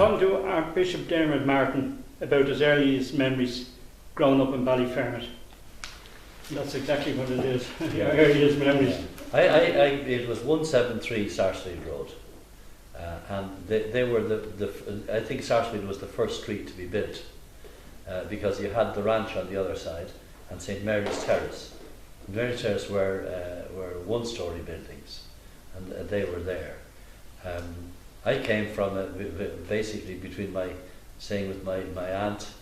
talking to Archbishop Diarmuid Martin about his earliest memories growing up in Ballyfermot. That's exactly what it is. Your earliest memories. It was 173 Sarsfield Road, and they were I think Sarsfield was the first street to be built, because you had the ranch on the other side and St Mary's Terrace. Mary's Terrace were one-story buildings, and they were there. I came from basically between staying with my aunt,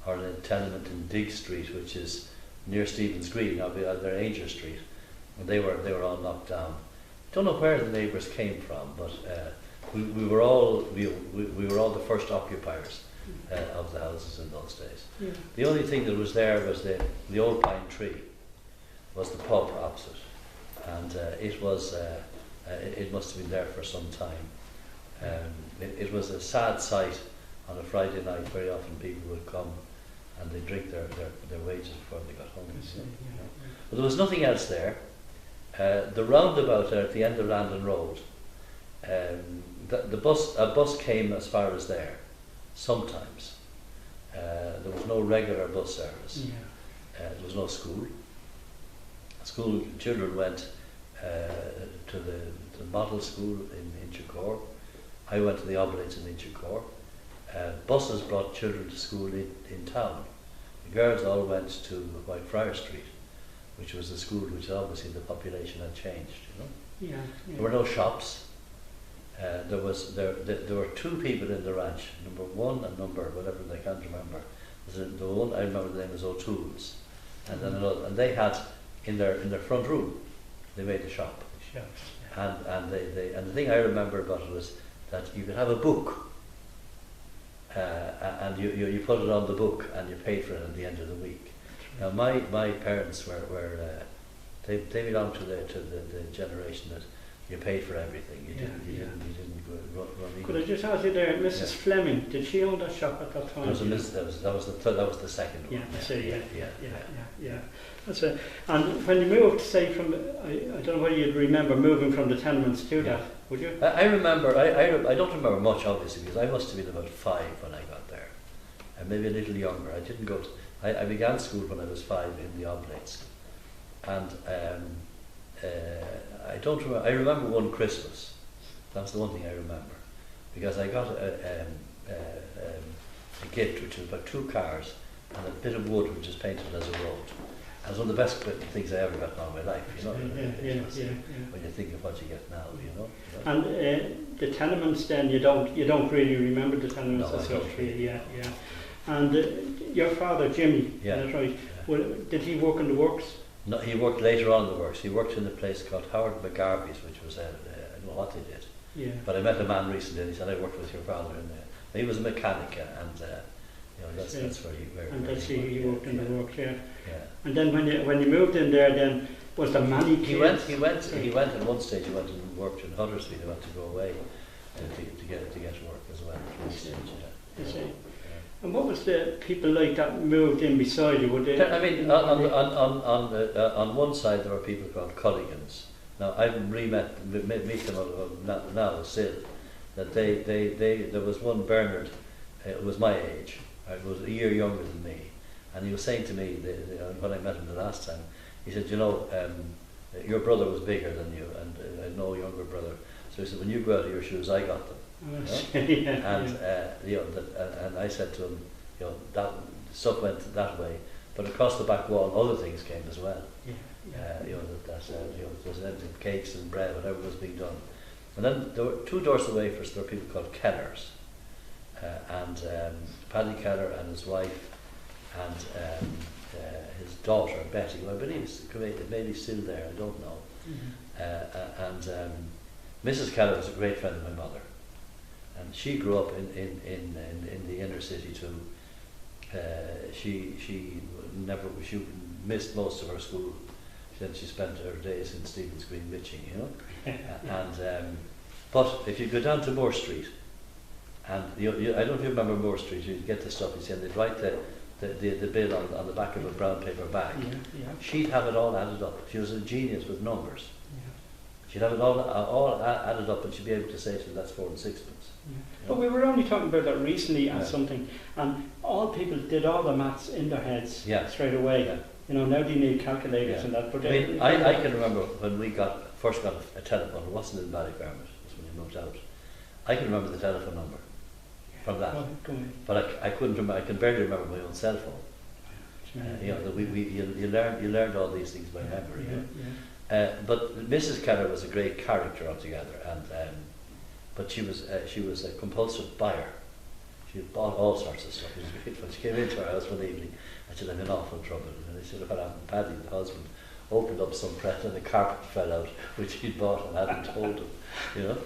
or in a tenement in Digg Street, which is near Stephen's Green, they're Ainger Street, and they were all knocked down. Don't know where the neighbours came from, but we were all the first occupiers of the houses in those days. Yeah. The only thing that was there was the old pine tree, was the pub opposite, and it must have been there for some time. It was a sad sight on a Friday night. Very often people would come and they drink their wages before they got home. So, but there was nothing else there. The roundabout there at the end of Landon Road, a bus came as far as there sometimes. There was no regular bus service. There was no school. Children went to the model school in Inchicore. I went to the Oblates in Inchicore. Buses brought children to school in town. The girls all went to Whitefriar Street, which was the school which obviously the population had changed. There were no shops. There were two people in the ranch, number one and number whatever, I can't remember. The one I remember the name was O'Toole's, and then another, and they had in their front room they made a shop. And the thing I remember about it was that you could have a book, and you put it on the book and you paid for it at the end of the week. Now my parents were they belonged to the generation that you paid for everything. You didn't run. Could I just ask you there, Mrs. Fleming, did she own that shop at that time? That was the second one. Yeah. That's it. And when you moved, say from, I don't know whether you'd remember moving from the tenements to that, would you? I remember. I don't remember much, obviously, because I must have been about 5 when I got there, and maybe a little younger. I didn't go. I began school when I was 5 in the Oblates, and I don't remember. I remember one Christmas. That's the one thing I remember, because I got a gift which was about 2 cars and a bit of wood which was painted as a road. It was one of the best things I ever got in all my life. When you think of what you get now, And the tenements, then you don't really remember the tenements as such, really. And your father, Jimmy, that's right. Yeah. Well, did he work in the works? No, he worked later on in the works. He worked in a place called Howard McGarvey's, which was I don't know what they did. Yeah. But I met a man recently, and he said, "I worked with your father in there." He was a mechanic, and that's where he worked in the works. Yeah. And then when you moved in there, then was there many kids? He went at one stage. He went and worked in Huddersfield. He went to go away to get work as well. At one stage, And what was the people like that moved in beside you? Would they? I mean, on one side there were people called Culligans. Now I've meet them now still. That there was one Bernard, who was my age. He was a year younger than me, and he was saying to me when I met him the last time, he said, your brother was bigger than you, and I had no younger brother. So he said, when you grew out of your shoes, I got them. And I said to him, that stuff went that way, but across the back wall, other things came as well. There was anything, cakes and bread, whatever was being done. And then there were 2 doors away there were people called Kellers, and Paddy Keller and his wife and his daughter Betty, who I believe is maybe still there. I don't know. And Mrs. Keller was a great friend of my mother. And she grew up in the inner city too. She missed most of her school. She spent her days in Stephen's Green bitching, And but if you go down to Moore Street, and I don't know if you remember Moore Street, you get the stuff you see, and they'd write the bill on the back of a brown paper bag. She'd have it all added up. She was a genius with numbers. She'd have it all added up, and she'd be able to say to them, that's 4 and 6 pence. Yeah. But we were only talking about that recently at Yeah. something, and all people did all the maths in their heads Yeah. straight away. Yeah. You know, now they need calculators Yeah. and that. But I mean, I can remember when we first got a telephone. It wasn't in Ballyfermot. It was when we moved out. I can remember the telephone number from that, Go on. but I couldn't remember. I can barely remember my own cell phone. You know, you learned all these things by memory. Yeah, You know? yeah. But Mrs. Keller was a great character altogether, and but she was a compulsive buyer. She bought all sorts of stuff. It was great fun. She came into our house one evening and she said, I'm in awful trouble. And I said, what happened? Paddy, the husband, opened up some press and the carpet fell out, which he'd bought and hadn't told him. You know.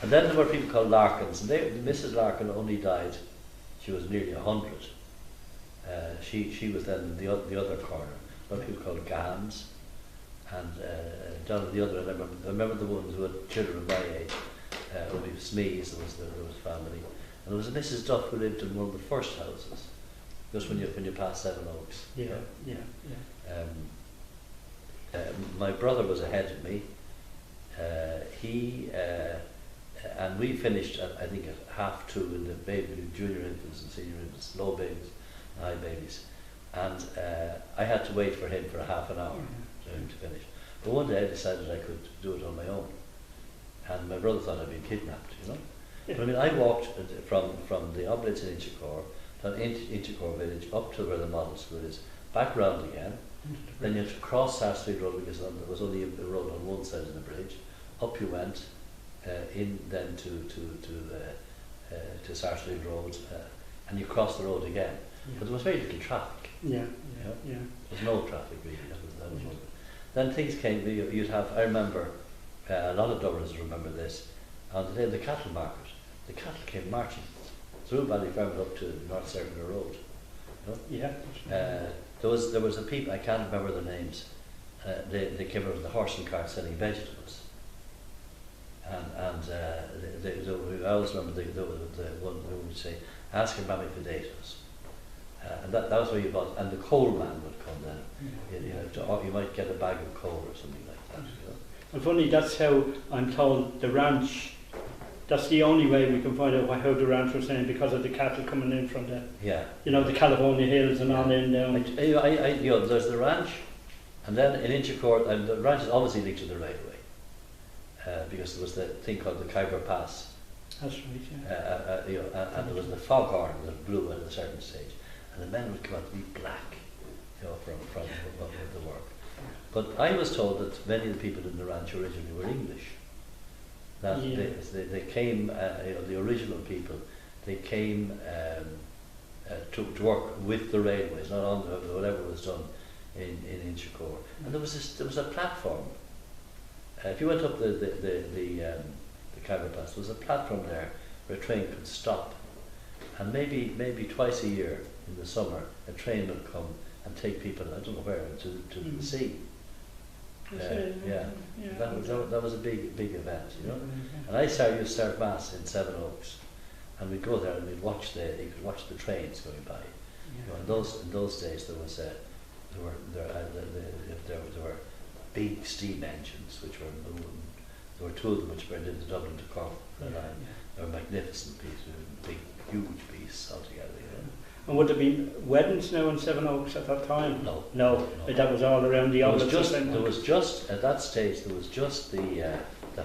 And then there were people called Larkins, and Mrs. Larkin only died. She was nearly 100. She was then in the other corner. A lot of people called Gams, and down at the other end, I remember the ones who had children of my age. Only Smees, there was family, and there was a Mrs. Duff who lived in one of the first houses, just when you pass Seven Oaks. Yeah, you know. yeah, yeah. My brother was ahead of me. And we finished at, I think, at 2:30 in the junior infants and senior infants, low babies, high babies, and I had to wait for him for a half an hour for him to finish. But one day I decided I could do it on my own, and my brother thought I'd been kidnapped, you know. Yeah. But I mean, I walked from the Oblates in Inchicore, down Inchicore village, up to where the model school is, back round again. Then you had to cross Sarsfield Road because there was only a road on one side of the bridge. Up you went, in then to Sarsfield Road, and you crossed the road again. Yeah. But there was very little traffic. Yeah, You yeah, know? yeah. There was no traffic really. That was one. Then things came. You'd have. I remember a lot of Dubliners remember this. On the day of the cattle market, the cattle came marching through Ballyfermot up to North Circular Road. You know? Yeah. There was a people, I can't remember their names, they came out with the horse and cart selling vegetables. And I always remember the one who would say, ask him Mammy potatoes. And that was where you bought, and the coal man would come then. Or you might get a bag of coal or something like that. You know? And funny, that's how I'm told the ranch, that's the only way we can find out how the ranch was saying, because of the cattle coming in from the, the California hills and on in down. There's the ranch, and then in Inchicore, and the ranch is obviously linked to the railway, because there was the thing called the Khyber Pass. That's right, yeah. And there was the foghorn that blew at a certain stage, and the men would come out to be black, from the work. But I was told that many of the people in the ranch originally were English. That they came, the original people, they came to work with the railways, not on whatever was done in Inchicore. And there was a platform. If you went up the Khyber Pass, there was a platform there where a train could stop, and maybe twice a year in the summer, a train would come and take people, I don't know where, to the sea. That was a big event, you know. And I used to start mass in Seven Oaks, and we'd go there and you could watch the trains going by. You know, in those days there were big steam engines which were moving. There were 2 of them which burned into Dublin to Cork. They were magnificent pieces, big, huge beasts altogether. You know. And would there be weddings now in Seven Oaks at that time? No. That was all around the Oblates. There was just at that stage there was just the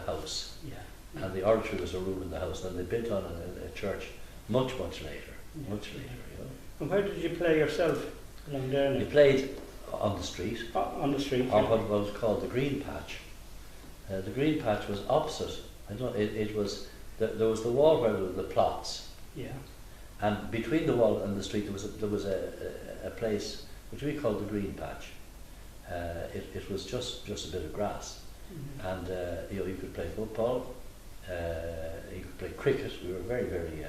house. Yeah. And the oratory was a room in the house. Then they built on a church much later. You know. And where did you play yourself along there now? You played on the street. On the street. Or what was called the Green Patch. The Green Patch was opposite. It was there was the wall where there were the plots. Yeah. And between the wall and the street there was a place which we called the Green Patch. It was just a bit of grass, and you could play football, you could play cricket. We were very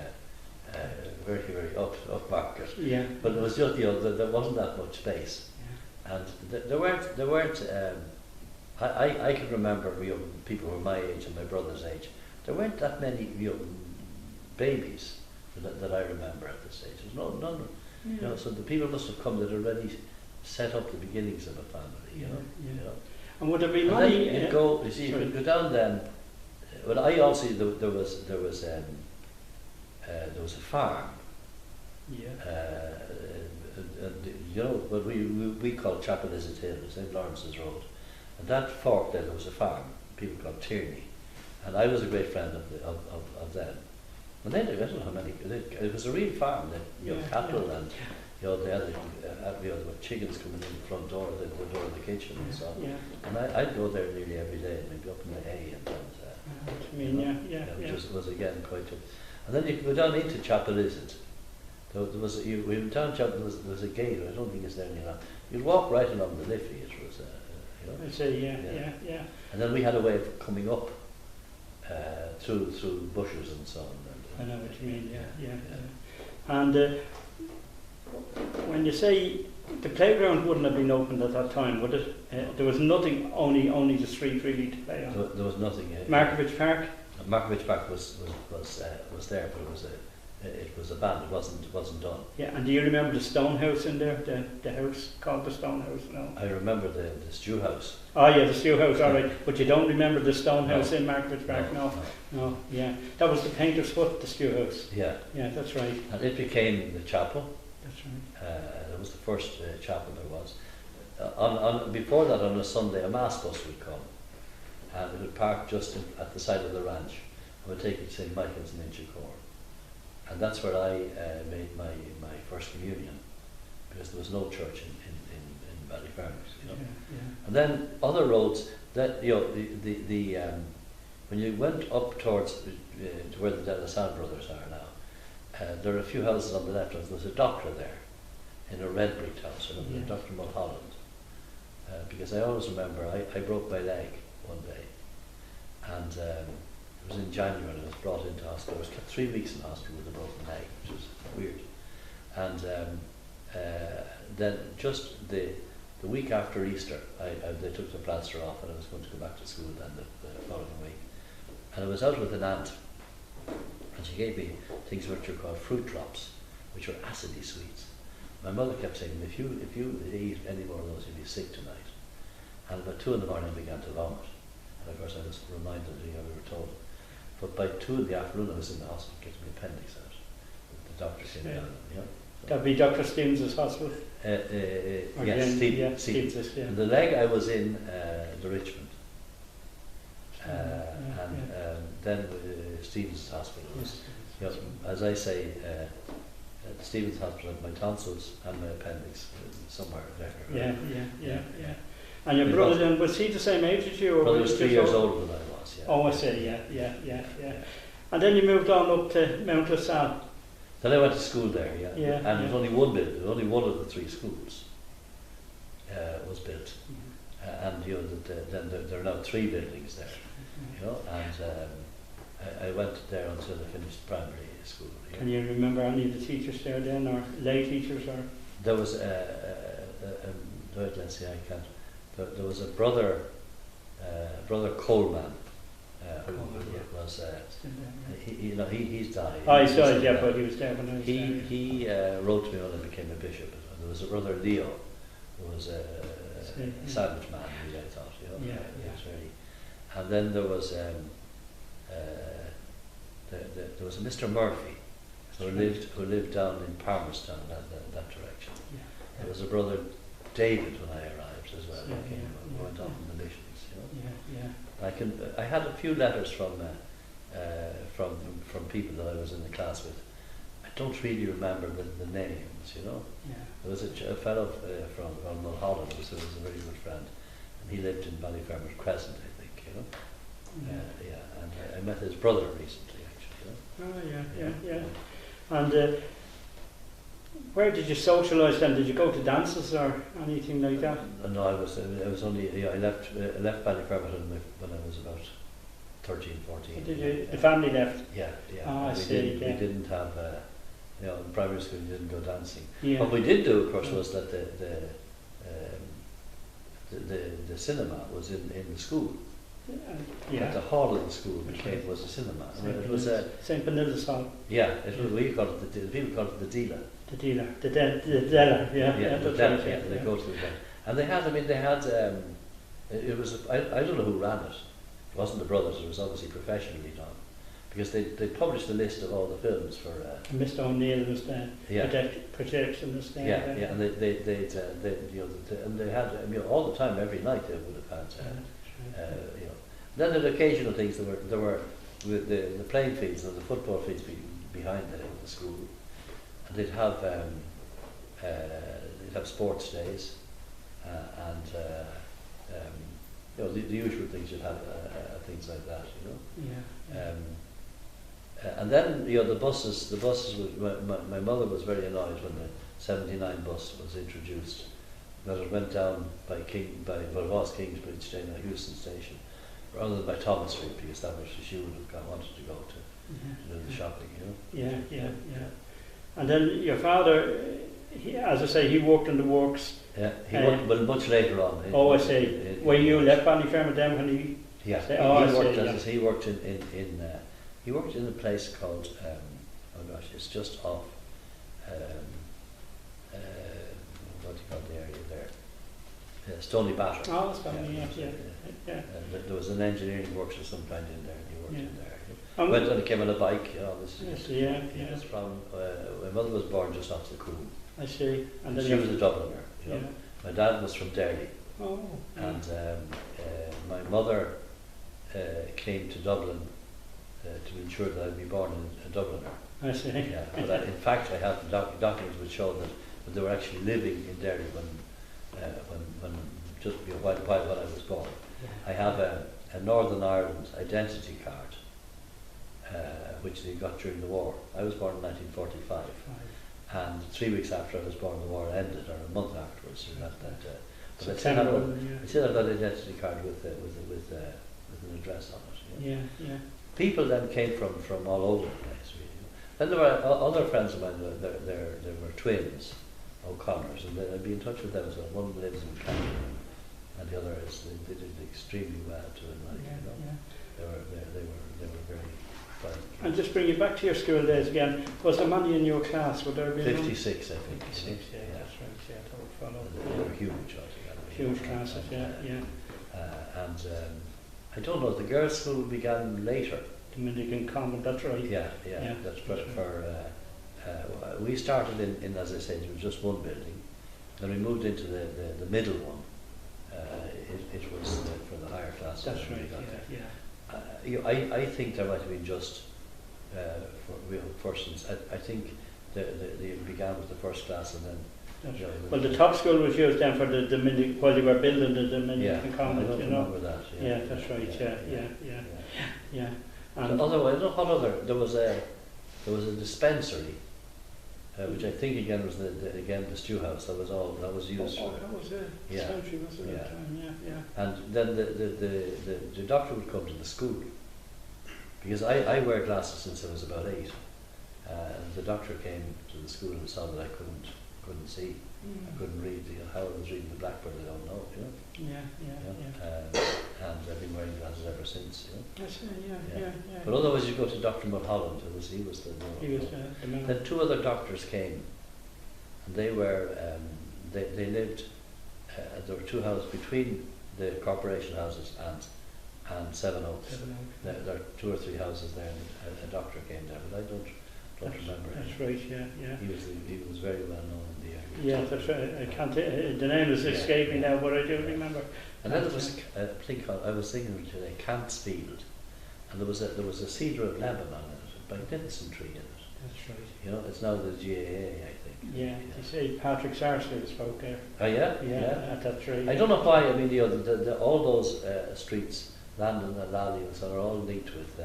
upmarket. Yeah. But it was just there wasn't that much space, and there weren't. I can remember people who were my age and my brother's age. There weren't that many babies that I remember at this stage. There was none. Yeah. You know, so the people must have come that already set up the beginnings of a family. You know. And would there be And money? then you'd go, you see, you could go down then. Well, I also, there was a farm. Yeah. You know, what we call Chapel Is It Hill, St. Lawrence's Road. And that fork there was a farm, people called Tierney. And I was a great friend of them. And then, I don't know how many, it was a real farm, you know, cattle and, you know, they had with chickens coming in the front door, the door of the kitchen and so on. Yeah. And I'd go there nearly every day, and I'd be up in the hay which was again quite good. And then you could go down into Chapel Is It. We went down Chapel, there was a gate, I don't think it's there anymore. You'd walk right along the Liffey, it was, you know. I say, yeah. And then we had a way of coming up through bushes and so on. I know what you mean, yeah. And when you say the playground wouldn't have been opened at that time, would it? There was nothing, only the street really to play on. There was nothing. Markovich Park? Markovich Park was there, but it was abandoned. It wasn't done. Yeah, and do you remember the stone house in there? The house called the stone house? No. I remember the stew house. Oh yeah, the stew house. All right, but you don't remember the stone house in Markovich Park? No. Yeah, that was the Painter's Foot, the stew house. Yeah. Yeah, that's right. And it became the chapel. That's right. It was the first chapel there was. Before that, on a Sunday, a mass bus would come, and it would park just at the side of the ranch, and would take it to St. Michael's in Inchicore. And that's where I made my first communion, because there was no church in Ballyfermot, you know. Yeah. And then other roads that, you know, when you went up towards to where the De La Salle brothers are now, there are a few houses on the left. There was a doctor there in a red brick house, Dr. Mulholland, because I always remember I broke my leg one day, and it was in January, and I was brought into hospital. I was kept 3 weeks in hospital with a broken leg, which was weird. And then just the week after Easter, they took the plaster off, and I was going to go back to school then the following week. And I was out with an aunt, and she gave me things which are called fruit drops, which were acidy sweets. My mother kept saying, if you eat any more of those, you'll be sick tonight. And about 2 in the morning, I began to vomit. And of course, I was reminded of the we were told. But by 2 in the afternoon, I was in the hospital getting my appendix out. The doctor came down. You know, so. That'd be Dr. Stevens' hospital? Yes, Stevens. Yeah. And the leg I was in the Richmond. And then Stevens' hospital was, you know, as I say, Stevens' hospital had my tonsils and my appendix somewhere there. Yeah. And your brother then, was he the same age as you? Or brother was 3 years older than I was, yeah. Oh, I see, yeah. And then you moved on up to Mount La Salle. Then I went to school there, yeah. And there was only one building, only one of the 3 schools was built. And you know, then there are now 3 buildings there, you know, and I went there until I finished primary school. Yeah. Can you remember any of the teachers there then, or lay teachers, or? There was let's see, I can't. There was a brother Coleman, who was he's died. Oh, he's died, yeah, but he was there when I was there. He wrote to me when I became a bishop. And there was a brother Leo, who was a sandwich man, I thought, you know. Yeah. Really. And then there was there was a Mr. Murphy who lived down in Palmerstown, that direction. Yeah. There was a brother David when I arrived as well. Who went off in the missions, you know. I had a few letters from people that I was in the class with. I don't really remember the names, you know. Yeah. There was a fellow from Mulholland who was a very good friend, and he lived in Ballyfermot Crescent, I think, you know. And I met his brother recently, actually. You know? Oh yeah. And where did you socialise then? Did you go to dances or anything like that? No, I was only. I left Ballyfermot when I was about 13, 14. Did you? The family left. Yeah. Oh, I see. We didn't have. You know, in primary school, we didn't go dancing. Yeah. What we did do, of course, was that the cinema was in the school. But the hall of the school was a cinema. It was St. Benilde's Hall. Yeah, it was. We called it the people called it the dealer. The Dela, yeah. They go to the den. And they had. I mean, they had It was, I don't know who ran it. It wasn't the brothers, it was obviously professionally done. Because they published a list of all the films for... Mr. O'Neill was the projection was there. Yeah, and they had, all the time, every night they would have had, Then there were occasional things, there were the playing fields and the football fields behind the school. And they'd have sports days, and the usual things you'd have, things like that, and then the buses my mother was very annoyed when the 79 bus was introduced, because it went down by what was Kingsbridge staying at Houston Station, rather than by Thomas Street, because that was where she would have wanted to go to do the shopping, Yeah. And then your father, as I say, he worked in the works. Yeah, he worked much later on. I see. When you left Ballyfermot then when he... Yeah, he worked he worked in a place called, it's just off, what do you call the area there? Stony Batter. Oh, Stony, yeah. There was an engineering works of some kind in there, and he worked in there. Went on, he came on a bike, It's from, my mother was born just off the Coombe. I see. And then she was a Dubliner, My dad was from Derry. Oh. And my mother came to Dublin to ensure that I'd be born a Dubliner. I see. Yeah, but in fact I have documents which show that they were actually living in Derry when just while I was born. I have a Northern Ireland identity card, which they got during the war. I was born in 1945, and 3 weeks after I was born, the war ended, or a month afterwards. But I still have that identity card with an address on it. People then came from all over the place. Really. Then there were other friends of mine. There were twins, O'Connors, and I'd be in touch with them as well. One lives in Canada, and the other is they did extremely well too. They were very fine. And just bring you back to your school days again. Was there many in your class? Would there be 56, I think. 56, that's right. Yeah, that would follow. They were huge altogether. Huge classes, and I don't know. The girls' school began later. Dominican Convent, that's right. Yeah. That's for we started in, as I said, it was just one building. Then we moved into the middle one. It was for the higher classes. That's right. I think there might have been just first. I think they began with the first class and then. Well, the top school was used then for the Dominican while they were building the Dominican Convent. I don't remember that. That's right. Yeah. And otherwise, what other? There was a dispensary, which I think again was the stew house. That was used. That was a dispensary, was it? Yeah. And then the doctor would come to the school, because I wear glasses since I was about 8. And the doctor came to the school and saw that I couldn't see. I couldn't read. How I was reading the blackboard, I don't know. And I've been wearing glasses ever since. But otherwise, you go to Dr. Mulholland, he was the man. Then 2 other doctors came, and they were they lived. There were 2 houses between the corporation houses and Seven Oaks. There are 2 or 3 houses there, and a doctor came there, but I don't remember. That's right. He was very well known in the area. Yeah, that's right. I can't. The name is escaping now, but I do remember. And then there was I was thinking today, Cantsfield, and there was a cedar of Lebanon in it, a magnificent tree in it. That's right. It's now the GAA, I think. Yeah, you say Patrick Sarsfield spoke there. Oh yeah. At that tree. I don't know why. I mean, all those streets, Landon and Lally, and so are all linked with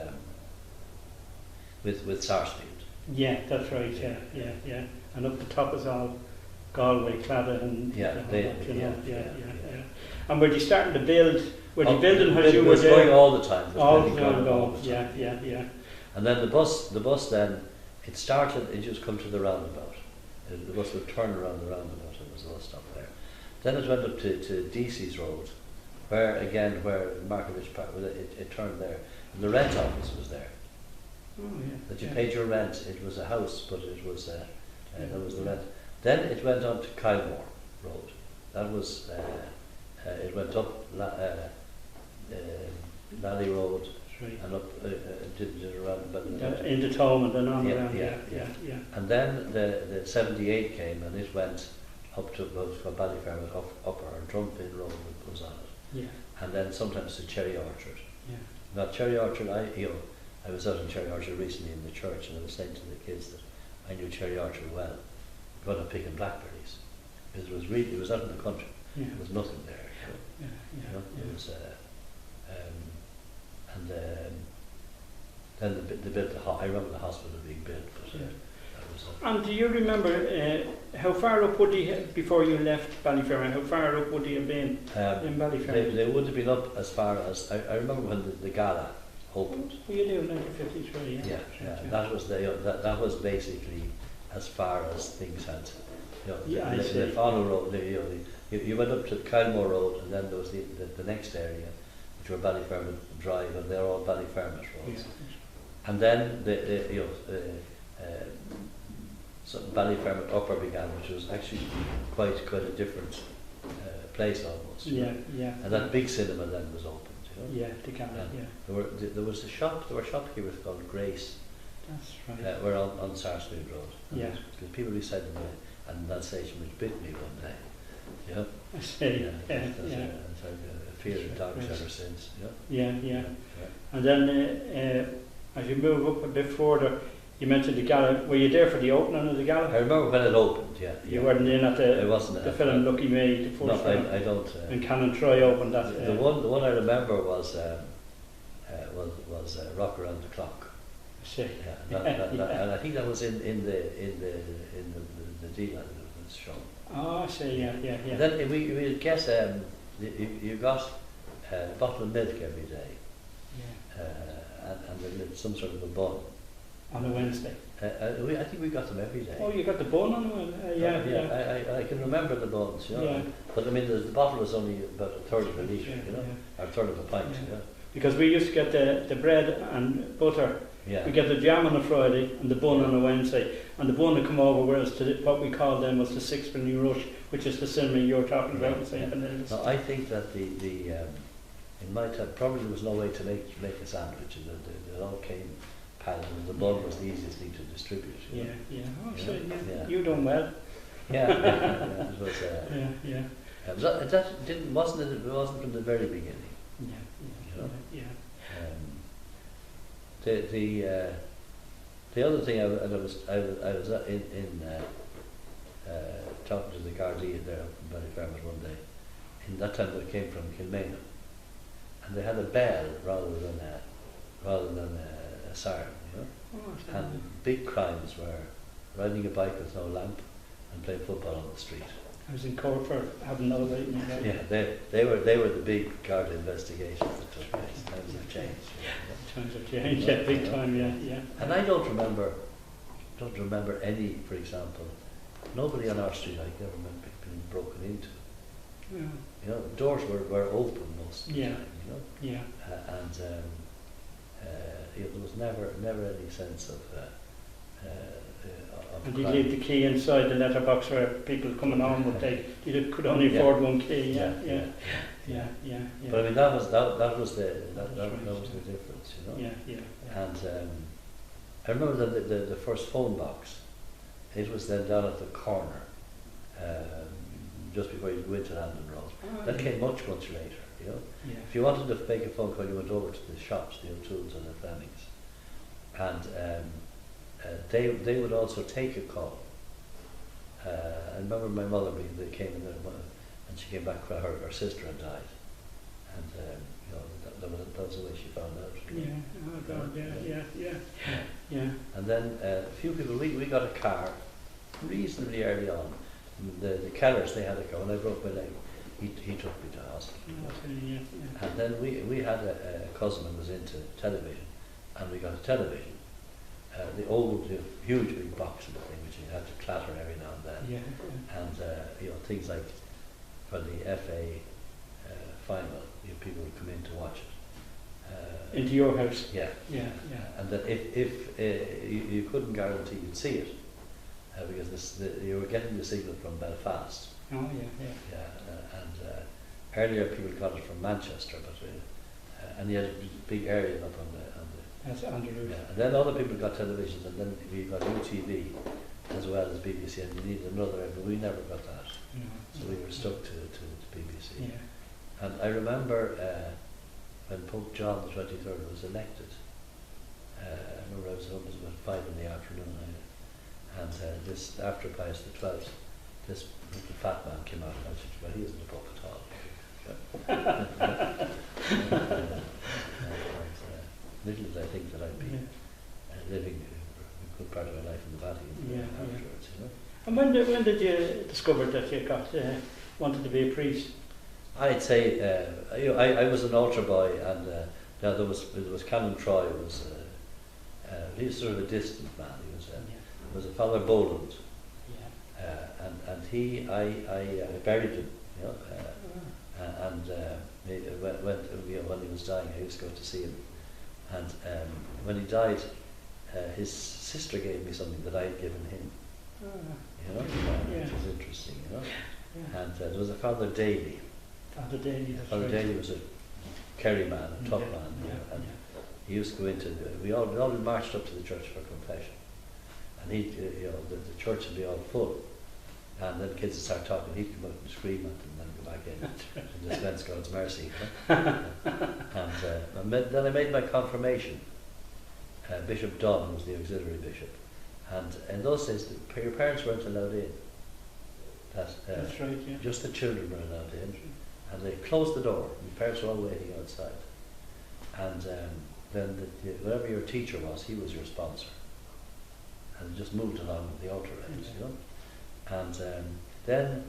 Sarsfield. Yeah, that's right. Yeah. And up the top is all Galway, Claddagh, and And were you starting to build? Were you building as you were there? Going all the time. All the time. Yeah. And then the bus then it started. It just come to the roundabout. The bus would turn around the roundabout, and there was a bus stop there. Then it went up to Deasy's Road, where Markovich Park. It turned there, and the rent office was there. That you paid your rent. It was a house, but it was that was the rent. Then it went on to Kylemore Road. That was it went up Valley Road, Right. and up did around Into Tome and then on Yeah, around. yeah, Yeah. and then the 78 came, and it went up to what was called Ballyfermot Upper, and Drumfin Road was on it, Yeah. and then sometimes to Cherry Orchard. Yeah. Now Cherry Orchard, I was out in Cherry Orchard recently in the church, and I was saying to the kids that I knew Cherry Orchard well, going up picking blackberries, because it was out in the country. Yeah. There was nothing there. Yeah. It was, and then they built I remember the hospital being built, but that was. And do you remember how far up would he before you left Ballyfermot? How far up would he have been in Ballyfermot? They would have been up as far as I remember when the gala opened. Well, you do 1953. Yeah. That was that was basically as far as things had. The final road. You went up to Kylemore Road, and then there was the next area, which were Ballyfermot Drive, and they're all Ballyfermot roads. Yeah. And then so Ballyfermot Upper began, which was actually quite a different place almost. Yeah. And that big cinema then was opened. Yeah, the gala. Yeah. There was a shop. There were shopkeepers called Grace. That's right. We're on Sarsfield Road. Yeah. Because people beside me, and that station which bit me one day. Yeah. I see. So a fear of dogs ever since. Yeah. And then as you move up a bit further, you mentioned the gala. Were you there for the opening of the gala? I remember when it opened. Yeah. You weren't in at the film Lucky Me, the first film. I don't. And Canon Troy opened that. The one I remember was Rock Around the Clock. I see. And I think that was in the deal that was shown. Oh, I see. Yeah. And then we guess you got a bottle of milk every day. Yeah. And some sort of a bun. On a Wednesday. I think we got them every day. Oh, you got the bun on one? I can remember the buns, Yeah. But I mean, the bottle was only about a third of a litre, or a third of a pint, Because we used to get the bread and butter. Yeah. We get the jam on a Friday and the bun on a Wednesday, and the bun would come over, whereas what we called then was the sixpenny rush, which is the cinema you're talking about in St. Benedict's. No, I think that in my time probably there was no way to make a sandwich, and it all came padded, and the bun was the easiest thing to distribute. Yeah. Oh, so you done well. Yeah. It was. It wasn't from the very beginning. Yeah. The other thing I was in talking to the Gardaí there in Ballyfermot one day. In that time they came from Kilmainham, and they had a bell rather than a siren, and big crimes were riding a bike with no lamp and playing football on the street. I was in court for having no light in my Yeah, they were the big Garda investigations that took place. Times have changed. Times have changed, big time, yeah. And I don't remember any, for example, nobody on our street I ever remember being broken into. Yeah. Doors were open most of the time. Yeah. And there was never any sense of. And you leave the key inside the letterbox where people coming on would take. You could only afford one key. Yeah. But I mean that was the difference, Yeah. And I remember the first phone box. It was then down at the corner, just before you go into Landon Road. That came much later. Yeah. If you wanted to make a phone call, you went over to the shops, the O'Toole's and the Flemings, and they would also take a call. I remember my mother they came in there, and she came back. Her sister had died, and that was the way she found out. Yeah. Oh God. Yeah. And then a few people. We got a car reasonably early on. The Kellers, they had a car. When I broke my leg, he took me to hospital. Yeah. And then we had a cousin who was into television, and we got a television. The old, huge big box of the thing, which you had to clatter every now and then. Yeah. And things like for the FA final, people would come in to watch it. Into your house. Yeah. And then if you couldn't guarantee you'd see it, because you were getting the signal from Belfast. Oh yeah. earlier people got it from Manchester, but and he had a big area up on the That's on the roof. yeah. And then other people got televisions, and then we got UTV as well as BBC, and you needed another area, but we never got that. No. So we were stuck to the BBC. Yeah. And I remember when Pope John the 23rd was elected, I remember I was home, it was about 5 in the afternoon, and this, after Pius the 12th, this little fat man came out, and I said, well, he isn't a Pope at all. Little did I think that I'd be living a good part of my life in the Vatican afterwards, you know. And when did you discover that you wanted to be a priest? I'd say I was an altar boy, and there was Canon Troy he was sort of a distant man. He was a Father Boland, and I buried him, you know, and when he was dying, I used to go to see him, and when he died, his sister gave me something that I had given him. You know, which was interesting, you know. Yeah. And there was a Father Daly. Father Daly was a Kerry man, a tough man, you know, and he used to go into we all marched up to the church for confession, and he the church would be all full, and then kids would start talking, he'd come out and scream at them, and then go back in and dispense God's mercy, you know? And then I made my confirmation. Bishop Dunn was the auxiliary bishop, and in those days your parents weren't allowed in. That's right, yeah. Just the children were allowed in, and they closed the door. Your parents were all waiting outside, and then whatever your teacher was, he was your sponsor, and it just moved along with the altar rails, you know. And then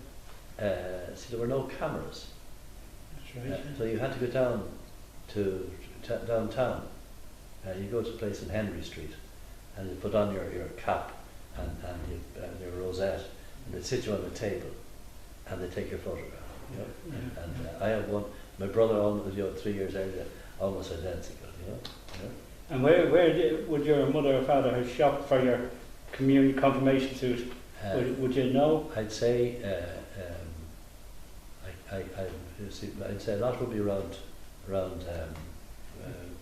see, there were no cameras. That's right. So you had to go down to downtown. You go to a place in Henry Street, and you put on your cap and your rosette, and they sit you on the table, and they take your photograph. You know? And I have one. My brother, almost 3 years earlier, almost identical. You know? And where would your mother or father have shopped for your confirmation suit? Would you know? I'd say I'd say a lot would be around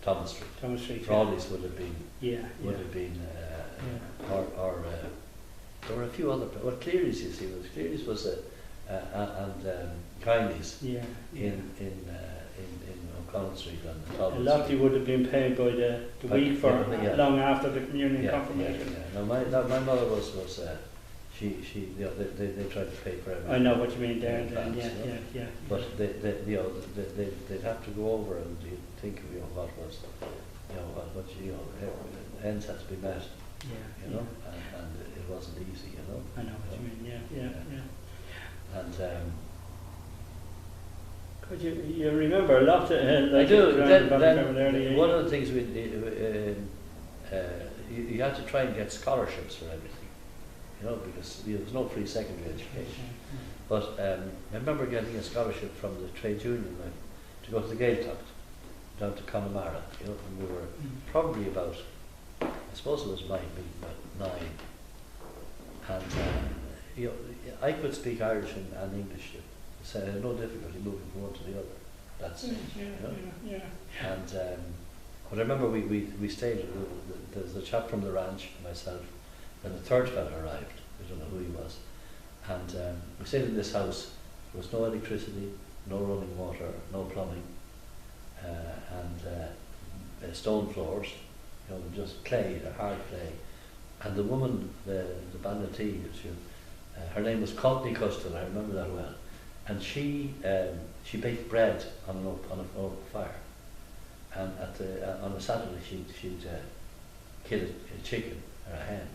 Thomas Street. Thomas Street. Frawley's would have been. Have been. Or there were a few other. Well, Cleary's, you see, Cleary's was and Kindly's. In O'Connell Street and Thomas. A lot you would have been paid by the week for long after the communion confirmation. No, my mother was she they tried to pay for everything. I know what you mean there. But they'd have to go over and think of what was what ends had to be met. You know, and it wasn't easy. You know. I know what you mean. Yeah. And could you remember a lot? I do. Then one of the things you had to try and get scholarships for everything. You know, because there was no free secondary education. But I remember getting a scholarship from the trade union to go to the Gaeltacht, down to Connemara. You know, and we were probably about, I suppose it was about 9. And you know, I could speak Irish and English. So I had no difficulty moving from one to the other. That's it. And but I remember we stayed. There's a chap from the ranch, myself, and the third fellow arrived. I don't know who he was. And we stayed in this house. There was no electricity, no running water, no plumbing, and stone floors. You know, just clay, hard clay. And the woman, the banditee, her name was Courtney Custon. I remember that well. And she baked bread on an open fire. And on a Saturday she'd kill a chicken or a hen,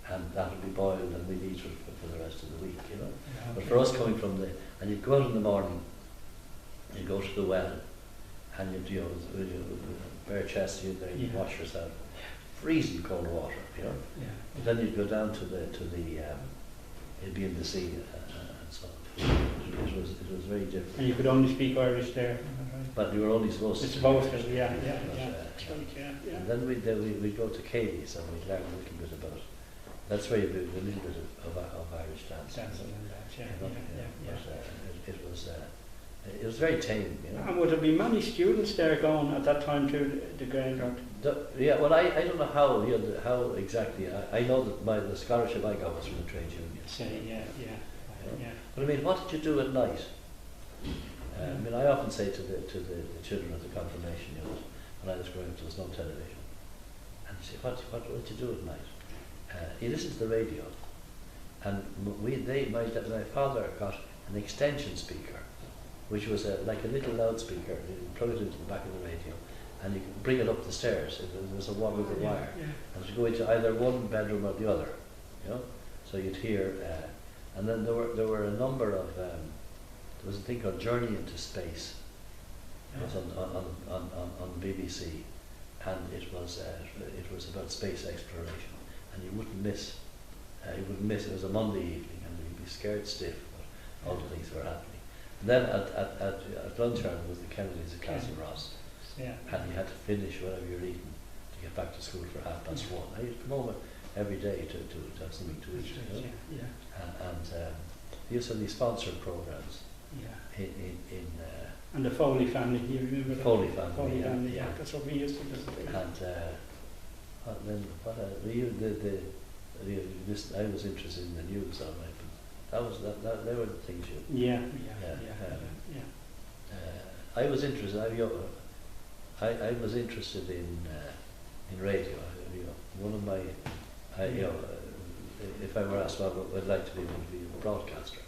and that would be boiled, and we'd eat it for the rest of the week, you know. Yeah, okay. But for us coming from and you'd go out in the morning, you'd go to the well, and you'd with bare chest, you'd wash yourself, freezing cold water, you know. Yeah. But then you'd go down to the it'd be in the sea, and so it was very different. And you could only speak Irish there. But you were only supposed to. Supposed to, yeah. And then we'd go to Katie's and we'd learn a little bit about. That's where you do a little bit of Irish dance. Dancing and that, But it was It was very tame, you know. And would there be many students there going at that time to the graveyard? Yeah, well, I don't know how, you know, how exactly. I know that the scholarship I got was from the trade union. Say, yeah. But I mean, what did you do at night? I mean, I often say to the children at the confirmation, you know, when I was growing up, there was no television. And you say, what did you do at night? You listen to the radio. And my father got an extension speaker, which was like a little loudspeaker. You plug it into the back of the radio, and you could bring it up the stairs. There was a one with a wire, and you go into either one bedroom or the other, you know. So you'd hear, and then there were a number of. There was a thing called Journey into Space. It was on BBC, and it was about space exploration, and you wouldn't miss. It was a Monday evening, and you'd be scared stiff, but all the things were happening. And then at lunchtime was the Kennedys at Castle Ross, and you had to finish whatever you're eating to get back to school for 1:30. I used to come home every day to have something to eat. You know? And they used to have these sponsored programs. And the Foley family, you remember that? Foley family, Foley family, yeah. That's what we used to listen to. And then I was interested in the news, all right, but they were the things you. I was interested. I was interested in radio. You know, one of my, you know, if I were asked, well, I'd like to be a broadcaster.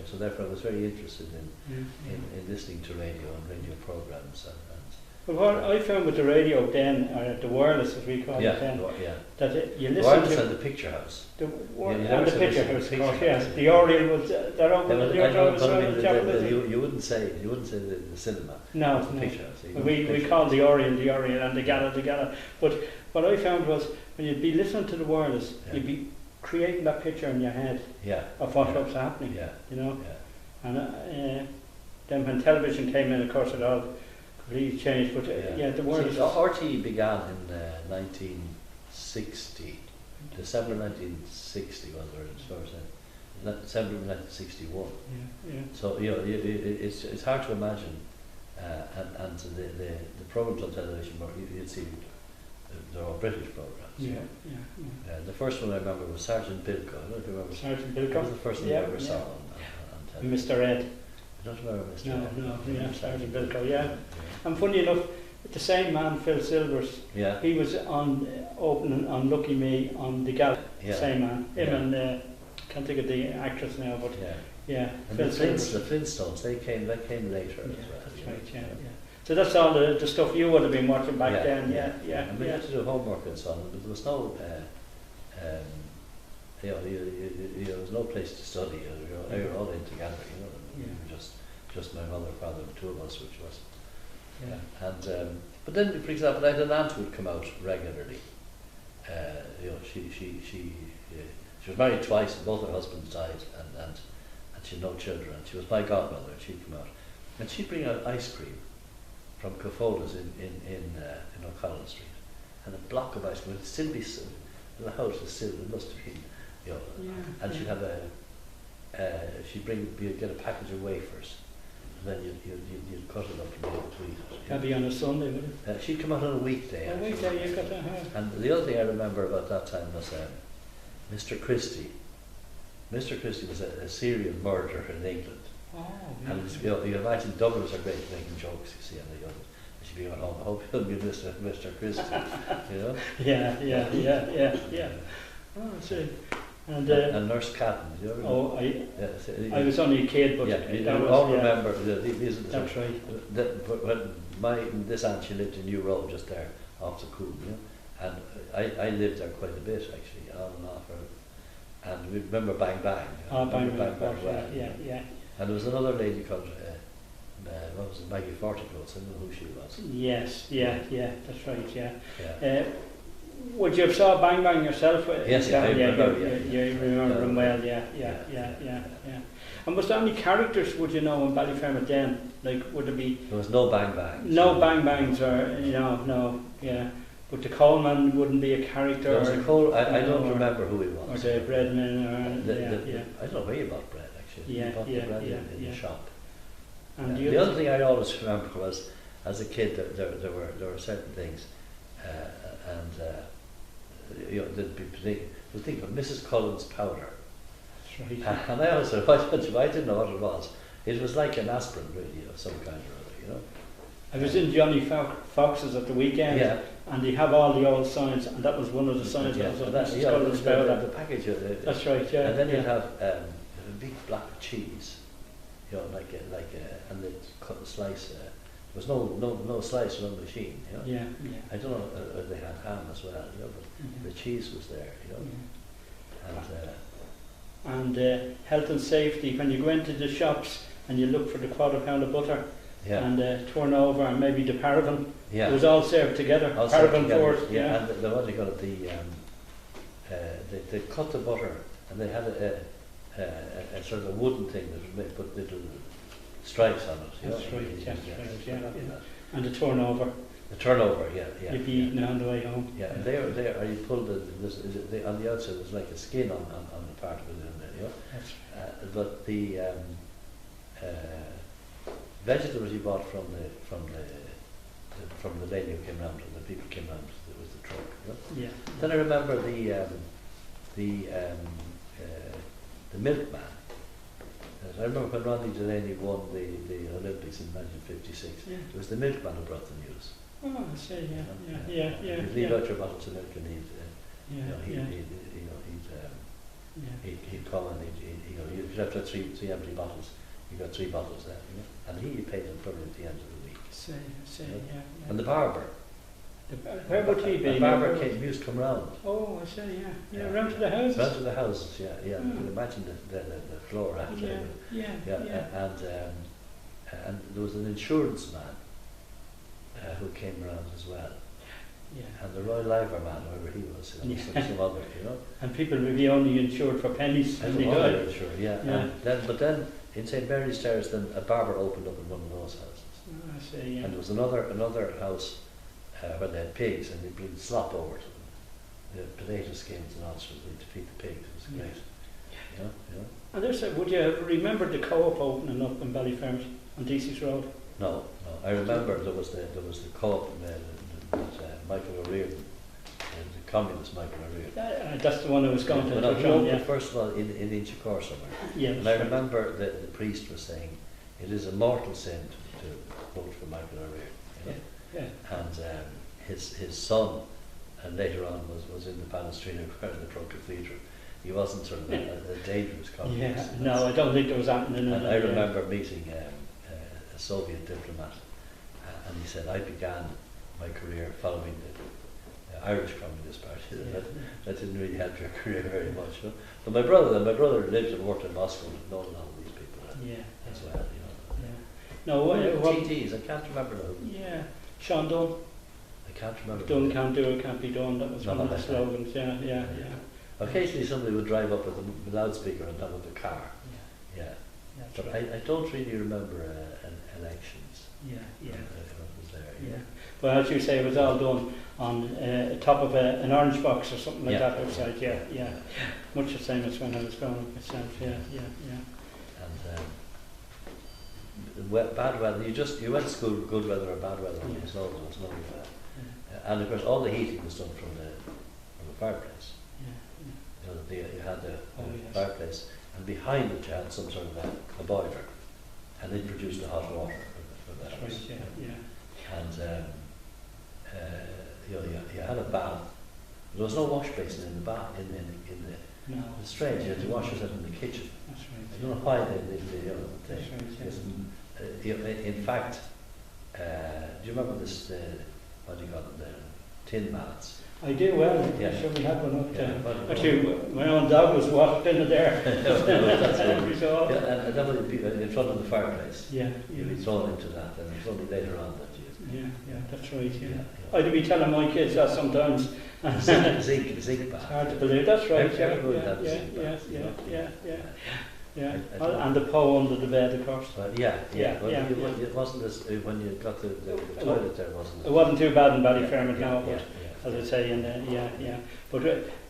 So therefore, I was very interested in listening to radio and radio programs. Well, what I found with the radio then, or the wireless as we call it then, that you listen wireless to and the picture house. And the picture house, of course, yes. The Oriole was that open. You wouldn't say the cinema. No, the picture house. We called the Oriole, and the Gala. But what I found was when you'd be listening to the wireless, you'd be creating that picture in your head of what was happening. You know, and then when television came in, of course, it all completely changed. But the wireless. RTE began in 1960. December 1960 was it? December 1961. So you know, it's hard to imagine, and the programs on television, you'd see they're all British programs. The first one I remember was Sergeant Bilko. I don't know if you remember. Sergeant Bilko. That was the first thing I ever saw on television. Mr. Ed. I don't remember Mr. Ed. No, Sergeant Bilko. And funny enough, the same man, Phil Silvers, he was on opening on Lucky Me on the Gala. Same man. Him and can't think of the actress now, but And the Flintstones, they came later as well. That's right. So that's all the stuff you would have been watching back then. And we had to do homework and so on, but there was no, there was no place to study. We were all in together. You know, just my mother, father, and two of us, which was. And but then, for example, I had an aunt who would come out regularly. You know, she was married twice, and both her husbands died, and she had no children. And she was my godmother, and she'd come out, and she'd bring out ice cream from Cafola's in O'Connell Street, and a block of ice cream. It'd still be the house was still. It must have been, you know. And she'd have you'd get a package of wafers. And then you'd cut it up and be able to eat it. That'd be on a Sunday, would it? She'd come out on a weekday. A weekday, you got that. And the other thing I remember about that time was Mr. Christie. Mr. Christie was a serial murderer in England. And you imagine Dubliners are great at making jokes, you see, and they should be going home. I hope he'll be Mr. Christie, you know? Yeah. Oh, I see. And Nurse Catton, did you ever know? I was only a kid, but you all remember. These are the that's right. When this aunt, she lived in New Road, just there off the Coombe, you know, and I lived there quite a bit actually, on and off. And we remember Bang Bang. Bang Bang. And there was another lady called what was it, Maggie Forticlothes. I don't know who she was. Yes, that's right. Would you have saw Bang Bang yourself? Yes, I remember. You remember them well, yeah. And was there any characters, would you know, in Ballyfermot then? Like, would there be? There was no Bang Bangs. No Bang Bangs, or no. But the Coleman wouldn't be a character. There was a I don't remember who he was. Or the Breadman, I don't know where you bought bread actually. You bought the bread in the shop. And the other thing I always remember was, as a kid, there were certain things, they'd think of Mrs. Cullen's powder. That's right. And I always said, I didn't know what it was. It was like an aspirin, really, of some kind or other, I was in Johnny Fox's at the weekend, and they have all the old signs, and that was one of the signs that was on Mrs. Cullen's powder. The package. That's right, yeah. And then you'd have a big block of cheese, and they'd cut and slice. There was no slicer on the machine, Yeah. I don't know if they had ham as well, but the cheese was there, And health and safety, when you go into the shops and you look for the £1/4 of butter and turnover and maybe the paraffin, it was all served together. Paraffin first, and the what do you call it? They cut the butter and they had a sort of a wooden thing that would put little stripes on it. That's right, And the turnover. The turnover, You'd be eating it on the way home. Yeah, and there, you pulled on the outside there's like a skin on the part of it in there, That's right. But the vegetables you bought from the lady who came round, and the people came round with the truck. Yeah. Then I remember the milkman. I remember when Rodney Delaney won the Olympics in 1956. Yeah. It was the milkman who brought the news. Oh, I see. Yeah. You'd leave out your bottles of milk, and he'd come and you'd have to have three empty bottles. You got 3 bottles there, and he paid them probably at the end of the week. Yeah. And the barber. Where would he be? The barber used to come round. Oh, I see. Yeah. Round to the houses. Round to the houses. Yeah. You can imagine the floor after. And there was an insurance man who came around as well. Yeah. And the Royal Liver man, whoever he was, some other, And people would be only insured for pennies. And But then in St Mary's Terrace, then a barber opened up in one of those houses. Oh, I see. Yeah. And there was another house where they had pigs, and they bring slop over to them. The potato skins and all sorts to feed the pigs. It was great. And there's would you remember the co-op opening up in Ballyfermot on DC's Road? No. I remember there was the co-op that Michael O'Riordan, the communist Michael O'Riordan. That's the one who was going to touch on. First of all, in Inchicore somewhere. Yeah. And I remember that the priest was saying, it is a mortal sin to vote for Michael O'Riordan. And his son, and later on was in the Palestrina in the Pro Cathedral. He wasn't sort of a dangerous communist. Yeah. No, I don't think there was happening. And I remember meeting a Soviet diplomat, and he said, I began my career following the Irish Communist Party. That didn't really help your career very much. But my brother lived and worked in Moscow, and known all these people as well. No, TDs, I can't remember them. Yeah, Sean Dunn. I can't remember. Done can't do it, can't be done. That was one of the slogans. Yeah. Occasionally somebody would drive up with a loudspeaker on top of the car. Yeah. But right. I don't really remember elections. Yeah. Was there, But as you say, it was all done on top of an orange box or something like that outside. Yeah. Much the same as when I was growing up myself. Yeah. And bad weather. You went to school good weather or bad weather. It was no and of course all the heating was done from the fireplace. You had the fireplace, and behind it you had some sort of a boiler, and it produced the hot water for that. That's right, And you had a bath. There was no wash basin in the bath No. It's strange. You had to wash yourself in the kitchen. That's right. I don't know why they did the other thing. In fact, do you remember this? What do you call them? The tin mats. I do, well, sure we had one up there. Actually, my own dog was walked into there. And that would be in front of the fireplace. You'd be thrown into that, and it's only later on that you... Yeah, that's right, I'd be telling my kids that sometimes. Zinc bath. It's hard to believe, that's right, yeah. And the Poe under the bed, of course. It wasn't as, when you got the toilet there, wasn't it? It wasn't too bad in Ballyfermot now, but as I say, But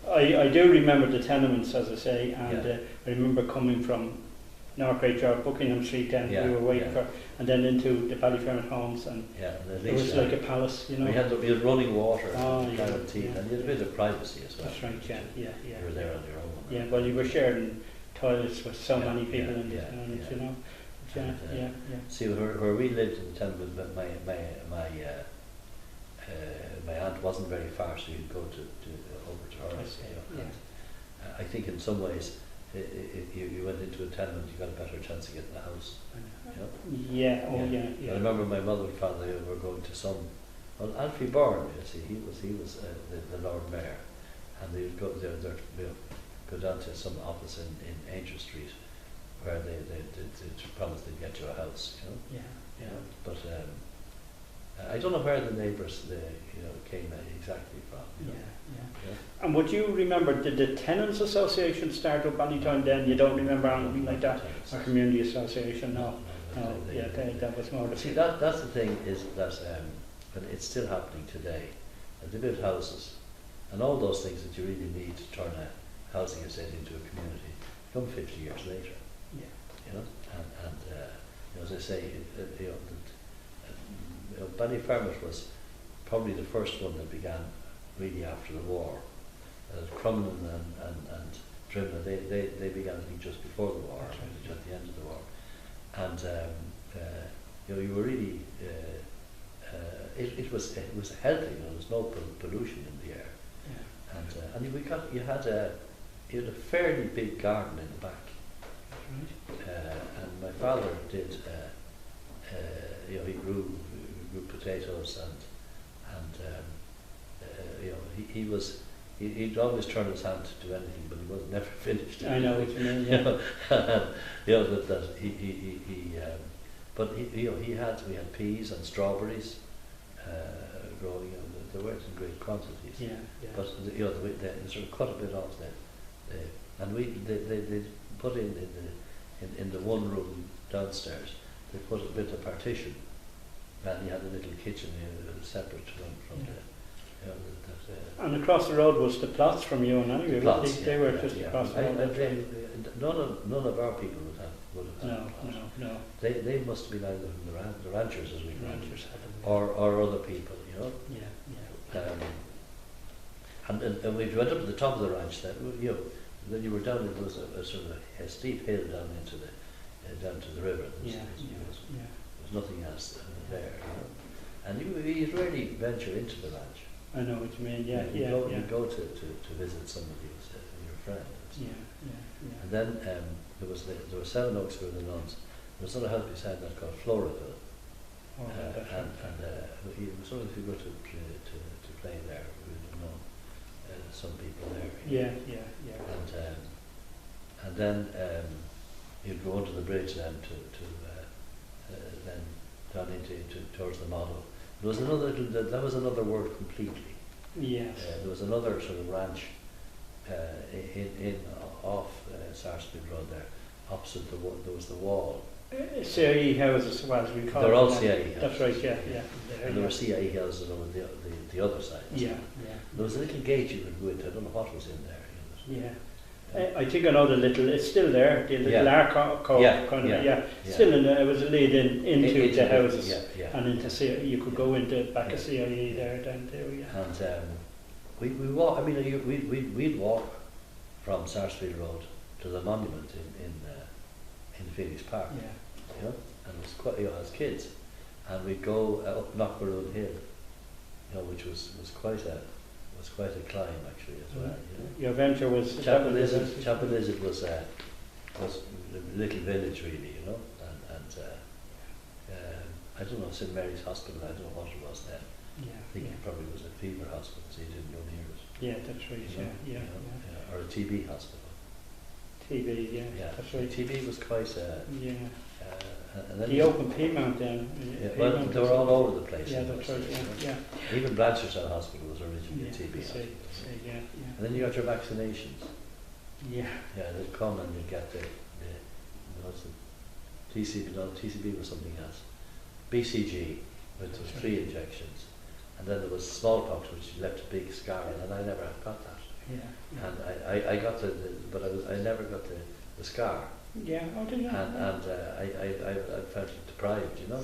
I do remember the tenements, as I say, and I remember coming from North Great Yard, Buckingham Street. Then we were waiting for, and then into the Ballyfermot homes, and it was like a palace, you know. We had running water, guaranteed, and you had a bit of privacy as well. That's right. Yeah. You were there on your own. Yeah. Well, you were sharing toilets with so many people in the town, you know. Yeah. See, where we lived in the town, my aunt wasn't very far, so you'd go over to her. I think in some ways, if you went into a tenement, you got a better chance of getting a house. You know? Yeah. I remember my mother and father were going to Alfie Byrne, you see, he was the Lord Mayor, and they would go down to some office in Angel Street, where they promised they'd get you a house, you know. Yeah. But I don't know where the neighbours came exactly from. You know? Yeah. And would you remember, did the Tenants Association start up any time then? You don't remember anything like that? Or Community Association? No. That was more the... See, that's the thing, is that and it's still happening today. They build houses, and all those things that you really need to turn a housing estate into a community come 50 years later. Yeah. You know, and as I say, Ballyfermot was probably the first one that began really after the war. Crumlin and Drimna, they began to be just before the war, right. At the end of the war. And you were really it was healthy. There was no pollution in the air. Yeah. And you had a fairly big garden in the back. Right. And my father did. He grew potatoes and he'd always turn his hand to do anything, but he was never finished. I know what you mean. Yeah. But we had peas and strawberries growing. They weren't in great quantities. Yeah. But they sort of cut a bit off there, and they put in the one room downstairs. They put a bit of partition, and you had a little kitchen separate from the. And across the road was the plots from you, and anyway, they were just across the road. None of our people would have No. They must be either from the ranchers, as we call them, or other people, you know. Yeah. And we went up to the top of the ranch. Then you were down. There was a sort of a steep hill down down to the river. There was nothing else there, you know. And you rarely venture into the ranch. I know what you mean. You go to visit somebody who's your friend. And then there were Seven Oaks where the nuns. There was another house beside that called Floraville. Some of the people to play there, we would have known some people there. Yeah. And then you'd go under the bridge then then down into towards the model. There was another that was another word completely. Yes. There was another sort of ranch off Sarsfield Road there, opposite there was the wall. CIE houses, as we call them. They're all CIE houses. That's right, yeah. And there were CIE houses over the other side. Yeah. There was a little gate you could go into. I don't know what was in there. Yeah. I think I know the little, it's still there, the little arc kind of, still in there. It was a lead into the houses and into CIE. You could go into back of CIE there down there, And we walk. I mean, we'd walk from Sarsfield Road to the monument in Phoenix Park. Yeah. You know, and it was quite, as kids, and we'd go up Knockmaroon Hill, which was quite a climb actually as well. You know? Your venture was Chapelizard was a little village really, you know, and I don't know, St Mary's Hospital. I don't know what it was then. I think it probably was a fever hospital, so you didn't go near it. Yeah, that's right. Or a TB hospital. TB, that's right. TB was quite and then the open Piedmont then. Well, they were all over the place. Yeah, that's right. Yeah. Even Blanchardstown Hospital was originally a TB hospital. And then you got your vaccinations. Yeah. Yeah, they'd come and you'd get the TCB. No, TCB was something else. BCG, which was 3 injections, and then there was smallpox, which left a big scar, and I never got that. Yeah. And I got but I never got the scar. Yeah, oh, did you? And I felt deprived, you know.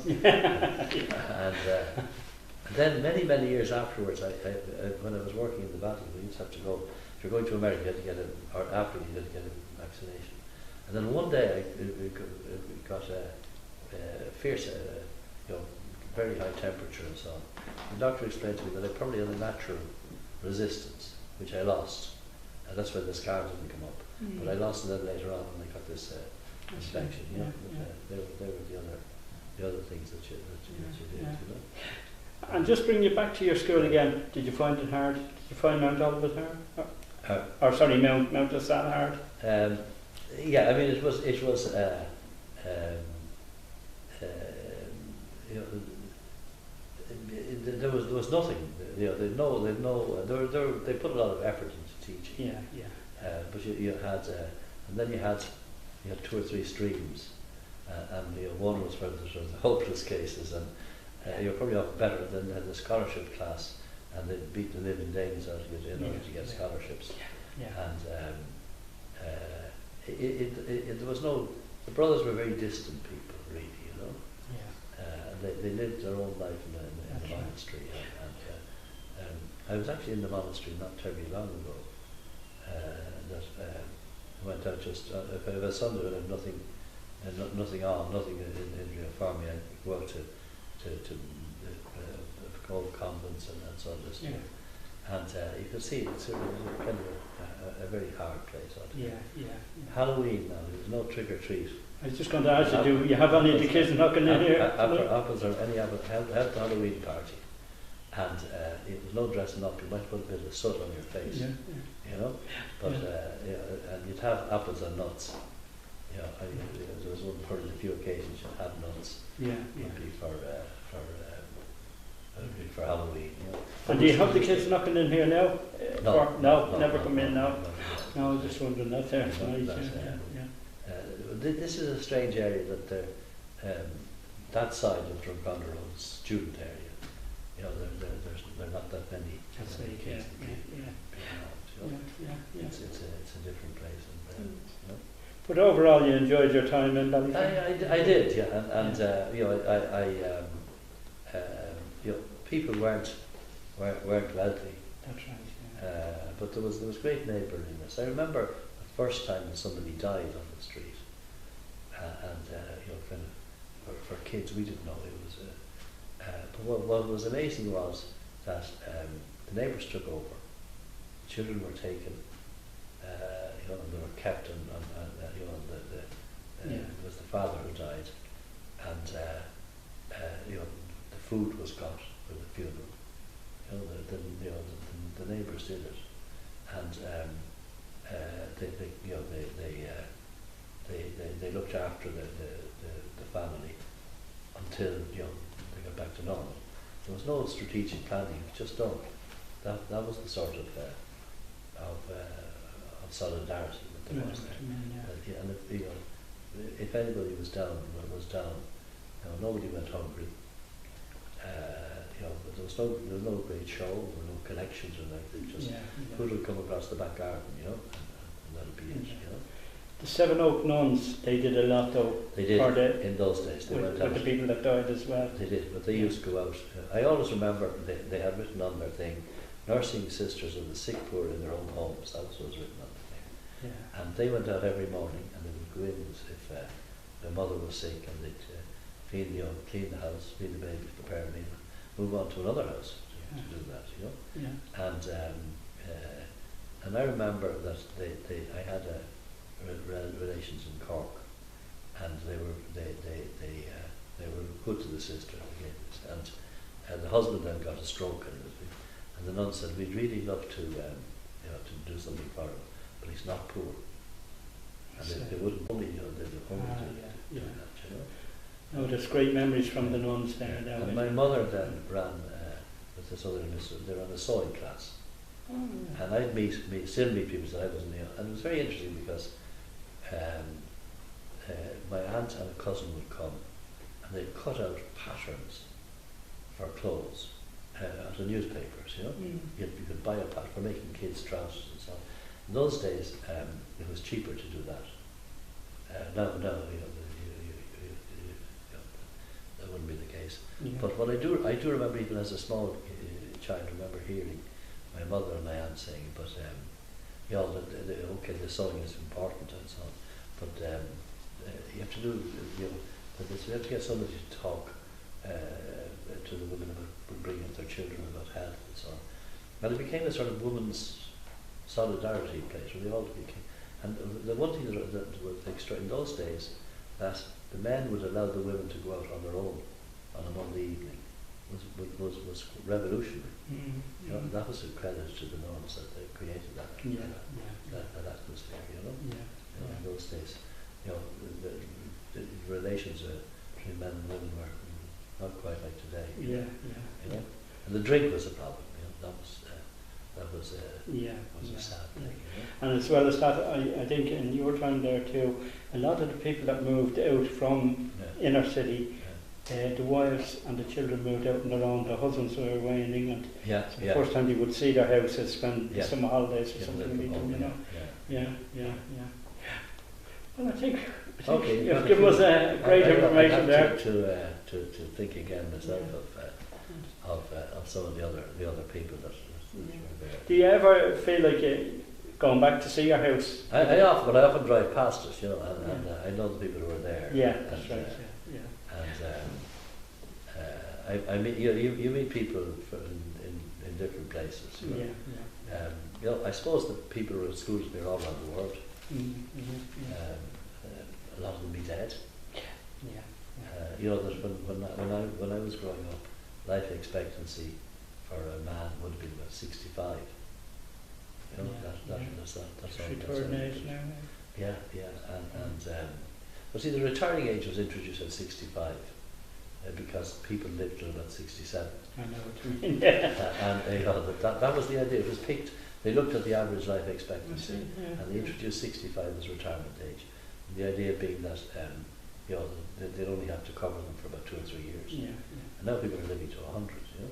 And then many years afterwards, when I was working in the battle, we used to have to go. If you're going to America, you had to get or after you had to get a vaccination. And then one day I got a fierce, very high temperature and so on. The doctor explained to me that I probably had a natural resistance, which I lost. And that's why the scar didn't come up. But I lost it then later on when I got this infection. You know, they were the other things that you did. You know. And just bring you back to your school again. Did you find it hard? Did you find Mount Olivet hard? Or sorry, Mount LaSalle hard? Yeah, I mean it was there was nothing. You know, they put a lot of effort into teaching. But you had, and then you had 2 or 3 streams, and one was for the sort of the hopeless cases, and you're probably off better than the scholarship class, and they beat the living Danes out of you in order to get scholarships. And there was no. The brothers were very distant people, really, you know. They lived their own life in the monastery, and I was actually in the monastery not terribly long ago. I went out just if I have a Sunday when I have nothing in for me, I go out to old convents and so on this year. And you can see it's kind of a very hard place. Halloween now, there's no trick or treat. I was just going to ask you, do you have any of the kids knocking in here? Apples or any apple, held the Halloween party. And it was no dressing up, you might put a bit of soot on your face, you know. But and you'd have apples and nuts. You know, there was one for the few occasions you had nuts. Would be for Halloween. You know. And do you have the kids knocking in here now? No, never come in now. No, I was just wondering that there. This is a strange area that that side of Drumcondra Road is student area. You know, there are not that many kids being around. It's a different place. You know. But overall, you enjoyed your time in Ballyfermot? I did, and you know, you know, people weren't wealthy. That's right. But there was great neighbourliness. I remember the first time that somebody died on the street, and you know, kind of for kids, we didn't know it was. But what was amazing was that the neighbours took over. The children were taken, you know, and they were kept, and you know, it was the father who died, and you know, the food was got for the funeral. You know, the neighbours did it, and they looked after the family until, you know, they got back to normal. There was no strategic planning; it was just done. That was the sort of solidarity that there was there. And if, you know, if anybody was down, you know, nobody went hungry. You know, there was no great show, there were no connections or anything. Just food would come across the back garden, you know, and that'd be it. You know. The Seven Oak Nuns, they did a lot though. They did in those days. They went out with the people that died as well. They did, but they used to go out. I always remember they had written on their thing, nursing sisters of the sick poor in their own homes. That was what was written on the thing. And they went out every morning, and they would go in if their mother was sick, and they'd clean the house, feed the baby, prepare a meal, move on to another house to do that, you know. And I remember that I had relations in Cork, and they were good to the sister again, and the husband then got a stroke, and the nun said, we'd really love to you know, to do something for him, but he's not poor. And they wouldn't only, you know, they would only do that, you know. Oh, there's great memories from the nuns there. And my mother then ran with this other mistress. They ran a sewing class, and I'd still meet people that I wasn't there. And it was very interesting because my aunt and a cousin would come, and they'd cut out patterns for clothes out of newspapers. You know, you could buy a pattern for making kids trousers and so on. In those days, it was cheaper to do that. No, that wouldn't be the case. Yeah. But what I do remember, even as a small child, remember hearing my mother and my aunt saying, but okay, the sewing is important and so on, but you have to do, you have to get somebody to talk to the women about bringing up their children, about health and so on. And it became a sort of women's solidarity place where they all became. And the one thing that was extra in those days, that the men would allow the women to go out on their own on a Monday evening, was revolutionary. You know, that was a credit to the nuns that they created that atmosphere. You know, in those days, the relations between men and women were not quite like today. You know, and the drink was a problem. You know, that was a sad thing. You know? And as well as that, I think in your time there too, a lot of the people that moved out from inner city, the wives and the children moved out on their own. The husbands were away in England. So the first time they would see their houses, spend the summer holidays or something. Well, I think you've given us great information there. To think again myself of some of the other people that were there. Do you ever feel like going back to see your house? I often drive past it, you know, and I know the people who were there. Yeah, that's right. And I meet you meet people in different places. You know? You know, I suppose the people who are at schools are all around the world. A lot of them be dead. You know, that when I was growing up, life expectancy for a man would have been about 65. You know, that's all. Return age now. But see, the retiring age was introduced at 65 because people lived till about 67. I know what you mean. And you know, that was the idea. It was picked. They looked at the average life expectancy and they introduced 65 as retirement age. And the idea being that you know, they'd only have to cover them for about 2 or 3 years. And now people are living to 100. You know.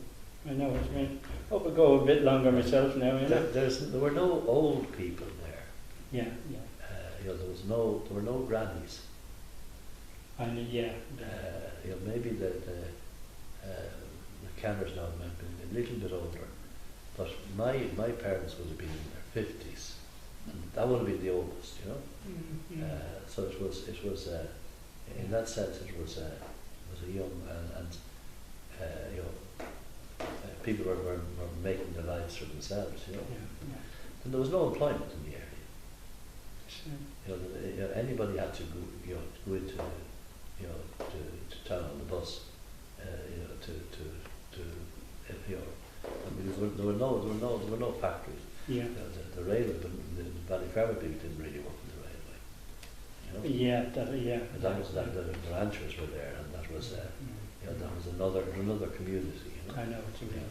I know what you mean. I hope I go a bit longer myself now. You know? There were no old people there. You know, there were no grannies. I know, you know, maybe the Canners now might be a little bit older, but my parents would have been in their 50s, and that would have been the oldest, you know. So it was in that sense it was a young and you know, people were making their lives for themselves, you know. And there was no employment in the area. You know, anybody had to go into to town on the bus, you know, to you know, I mean, there were no factories. The railway, the Ballyfermot people didn't really work in the railway. You know? And that was the ranchers were there, and that was you know, that was another community. You know? I know what you mean.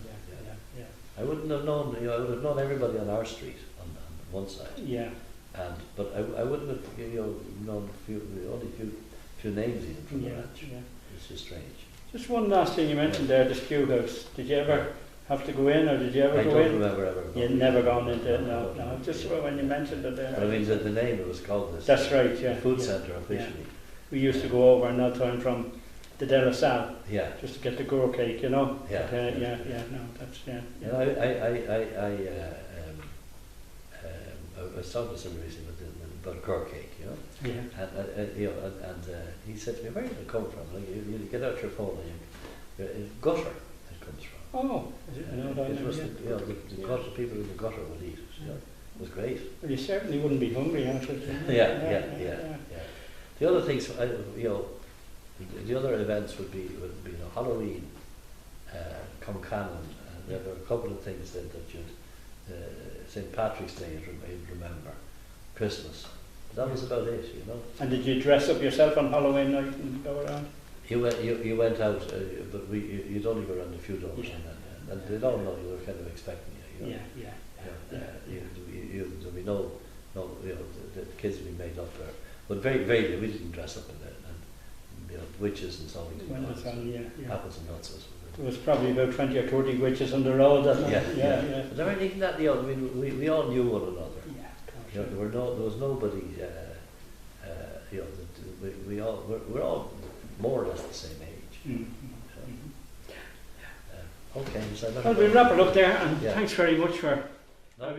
I wouldn't have known. You know, I would have known everybody on our street on one side. But I wouldn't have known only a few names even from the ranch. It's just strange. Just one last thing you mentioned there, the stew house. Did you ever have to go in, or did you ever go in? I don't remember ever. You'd never gone into it. No. Just when you mentioned it there. But I mean, the name it was called this. That's right. The food centre officially. We used to go over in that time from the De La Salle. Just to get the guru cake, you know. No, that's I was talking to somebody recently about gur cake, you know. And you know, and he said to me, "Where did it come from?" Like, you get out your phone and gutter it comes from. Oh, is it? It was the gutter, people in the gutter would eat it. You know, it was great. Well, you certainly wouldn't be hungry after it. The other things, you know, the other events would be you know, Halloween, Concannon. There were a couple of things that you'd St. Patrick's Day you'd remember, Christmas. That was about it, you know. And did you dress up yourself on Halloween night and go around? You went out, but you'd only go around a few doors, and they'd all know you were kind of expecting you. You know? There'd be no, you know, the kids would be made up there, but very we didn't dress up in there, and you know, witches and so on. Apples and nuts. There was probably about 20 or 30 witches on the road. But there weren't even that. You know, I mean, we all knew one another. You know, there was nobody, you know, we're all more or less the same age. Okay, so well, we'll wrap it up there, and yeah. thanks very much for. No,